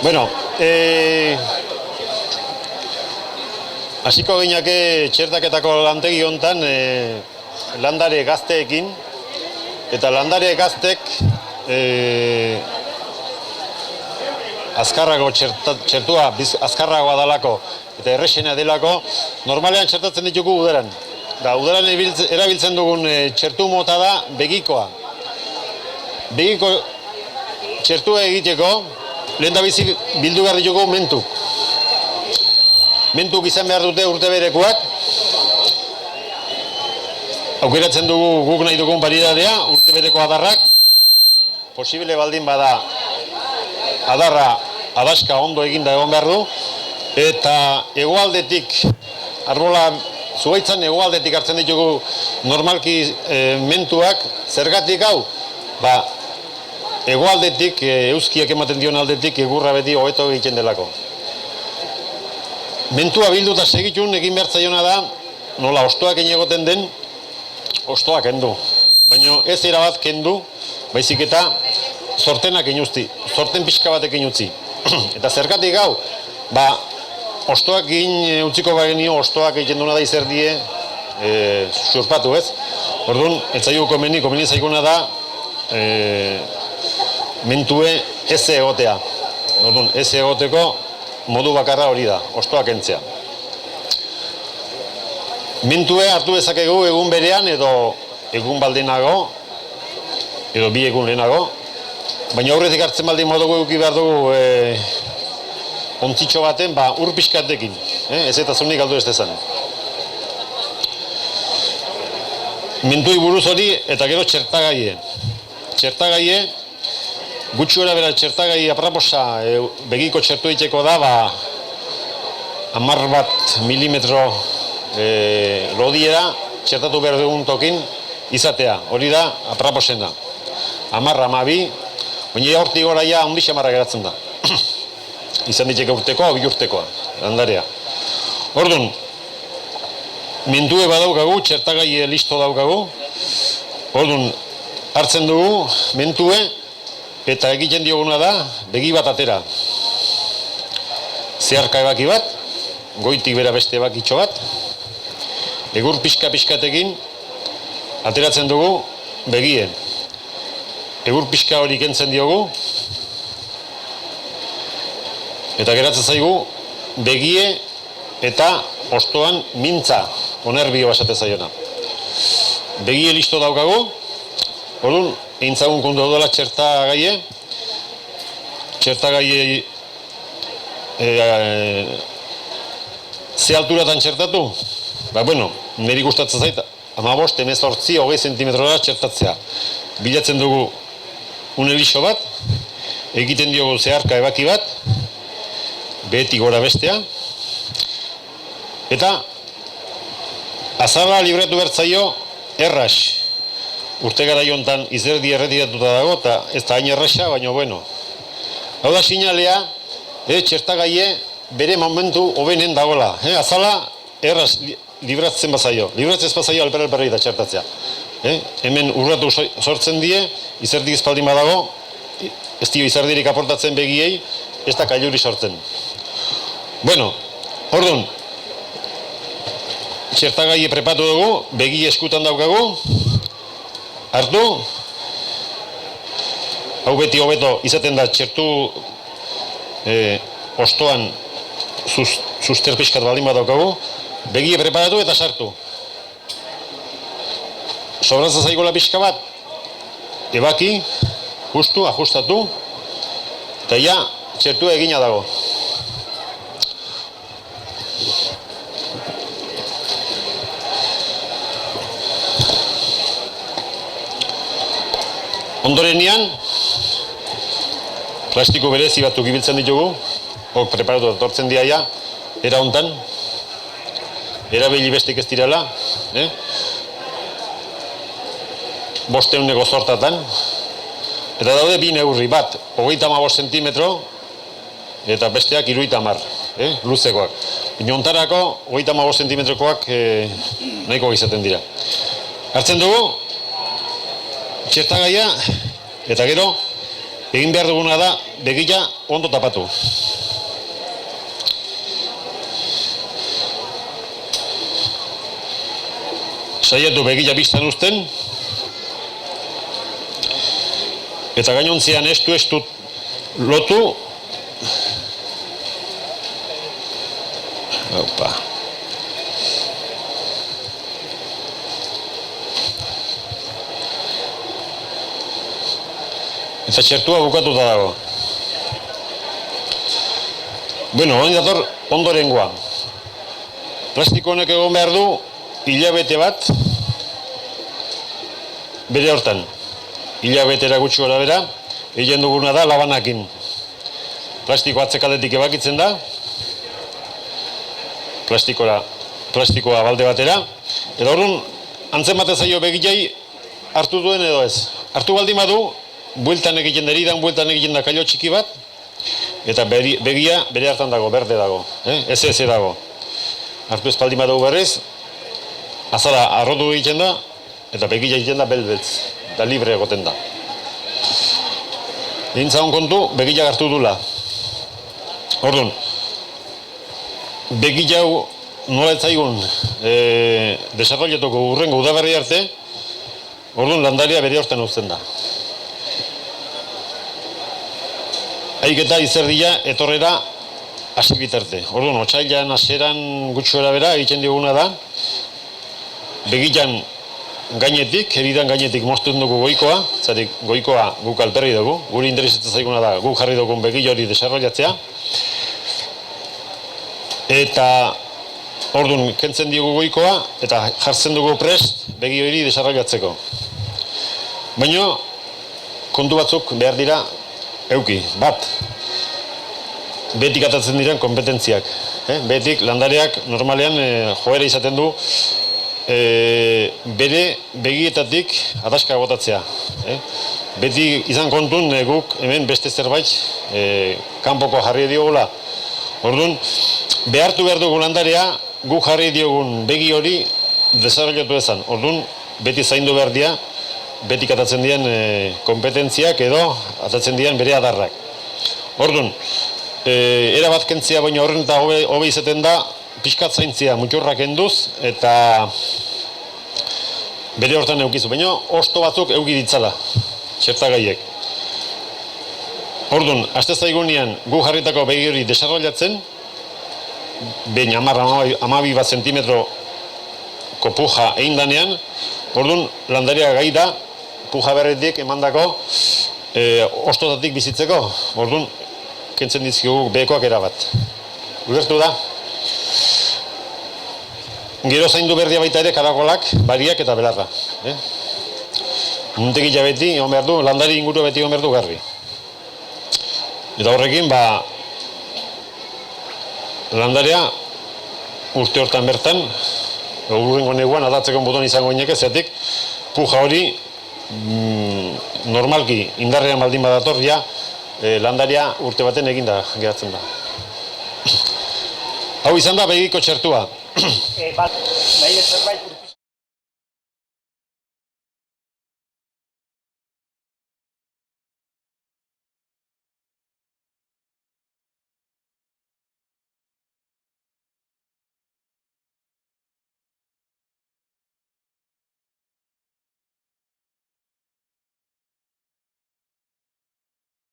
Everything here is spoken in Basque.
Bueno, hasiko gineke txertaketako lantegi hontan landare gazteekin, eta landare gaztek azkarrago txertua azkarragoa dalako eta errexena delako, normalean txertatzen ditugu udaran. Da, udaran erabiltzen dugun txertu mota da begikoa. Begiko txertua egiteko, lehen da bizi bildu behar ditugu mentuk. Mentuk izan behar dute urte berekoak. Aukeratzen dugu guk nahi dugun baridadea, urte bereko adarrak. Posible baldin bada adarra adaska ondo eginda egon behar du. Eta hegoaldetik, arbola zuhaitzan hegoaldetik hartzen ditugu normalki mentuak. Zergatik hau? Hegoaldetik, euskiak ematen dion aldetik, egurra beti hobeto egiten delako. Mentua bildu eta segitun egin behar zaiona da, nola ostoak egoten den, ostoak kendu. Baina ez erabat kendu, baizik eta sortenak inuzti, sorten pixka batek inutzi. Eta zergatik hau, ostoak egin utziko bagenio, ostoak egiten duna da izerdie surpatu ez. Orduan, ez zaigu komeni zaiguna da, mentue ez egotea. Orduan, ez egoteko modu bakarra hori da, ostoak kentzea. Mentue hartu dezakegu egun berean edo egun baldenago, edo bi egun lehenago, baina aurretik hartzen baldin modugu eduki behar dugu ontzitxo baten, ur pixkatekin, ez eta zunik galdu ez dezan. Mentui buruz hori eta gero txertagaie. Txertagaie, gutxuera bera txertagai apraposa begiko txertu egiteko da, 10 milimetro lodiera txertatu behar dugun tokin izatea. Hori da apraposena. 10, 12, baina hortik gora ja ondi xamarra geratzen da. Izan ditzeke urtekoa, bi urtekoa, landarea. Orduan, mentue badaukagu, txertagaie listo daukagu. Orduan, hartzen dugu mentue, eta egiten dioguna da, begi bat atera. Zeharka ebaki bat, goitik bera beste ebakitxo bat, egur pixka-pixkatekin ateratzen dugu begien. Egur pixka hori kentzen diogu, eta geratzen zaigu begie eta ostoan mintza, onerbio basate zaiona. Begie listo daukagu, orduan, egintzagun kundu dola txertagaie. Txertagaie ze alturatan txertatu? Niri gustatzen zait, 15, 18, 20 zentimetrora txertatzea. Bilatzen dugu unelixo bat, egiten diogu zeharka ebaki bat, behetik gora bestea, eta azala libratu bertzaio erras. Urte gara jontan izerdi erretiratuta dago, eta ez da hain erresa, baina bueno. Hau da sinalea, txertagaie bere momentu hobenen dagoela. Azala erraz libratzen bazaio. Libratzen ez bazaio alper-alperri da txertatzea. Hemen urratu sortzen die, izerdik espaldin badago, ez dio izerdirik aportatzen begiei, ez da kailuri sortzen. Bueno, orduan, txertagaie prepatu dugu, begi eskutan daukagu, hartu, hau beti hobeto izaten da txertu ostoan suster pixkat baldin bat daukagu, begie preparatu eta sartu. Sobranza zaikola pixka bat, ebaki, justu, ajustatu, eta ja txertua egina dago. Ondorenean, plastiko berezi batzuk ibiltzen ditugu, preparatu etortzen diaia, era hontan, erabili bestik ez direla, 500 zortatan, eta daude bi neurri bat, 35 zentimetro, eta besteak 70, luzekoak. Inontarako, 35 zentimetrokoak nahiko izaten dira. Hartzen dugu, txertagaia, eta gero, egin behar duguna da, begia ondo tapatu. Saiatu begila biztan uzten, eta gainontzean estu lotu. Opa. Eta txertua bukatuta dago. Bueno, honi dator ondorengoa. Plastiko honek egon behar du hilabete bat bere hortan. Hilabetera gutxi gora bera, egin duguna da labanakin. Plastiko atzekaldetik ebakitzen da, plastikoa balde batera, eta orduan antzen batez zaio begilai hartu duen edo ez. Hartu baldin badu, bueltan egiten deridan, bueltan egiten da kailo txiki bat, eta begia bere hartan dago, berde dago, ez dago. Hartu ez baldin badu berriz, azala arrotu egiten da, eta begila egiten da belbeltz, eta libre egoten da. Egintza hon kontu, begila hartu dula. Orduan, begila nola etzaigun desarrollatuko urrengo udaberri arte, orduan landaria bere hortan uzten da. Haiketa izerdia etorrera hasi bitarte. Orduan, otsailean hasieran gutxora bera egiten diguna da, begilan gainetik, heridan gainetik mozten dugu goikoa, zatik goikoa guk alperri dugu, guri interesatzen zaiguna da guk jarri dugun begil hori desarrollatzea, eta orduan kentzen diogu goikoa eta jartzen dugu prest begi hori desarrollatzeko. Baina kontu batzuk behar dira euki, bat, betik atatzen diren kompetentziak. Betik landareak normalean joera izaten du bere begietatik adaska botatzea. Beti izan kontun guk hemen beste zerbait kanpoko jarri diogula. Orduan, behartu behar dugu landarea guk jarri diogun begi hori desarrollatu ezan. Orduan, beti zaindu behar dira, betik atatzen diren kompetentziak edo atatzen diren bere adarrak. Orduan, erabat kentzia baina horren eta hobe izaten da pixkat zaintzia muturrak enduz eta bere hortan eukizu, baina osto batzuk euki ditzala, txertagaiek. Orduan, aste zaigunean gu jarritako begi hori desarrollatzen, behin 10-12 zentimetroko puja egin danean, orduan landaria gai da puja berretik emandako ostotatik bizitzeko, orduan kentzen dizkigu behekoak erabat. Ulertu da? Gero zaindu berdia baita ere karakolak, bariak eta belarra. Muntegila beti, egon behar du, landari inguru beti egon behar du garbi. Eta horrekin, landarea urte hortan bertan, urrengo neguan adatzeko boton izango ineke, zeatik puja hori normalki indarrean baldin badator, ja, landaria urte baten eginda geratzen da. Hau izan da begiko txertua. Bai, zerbait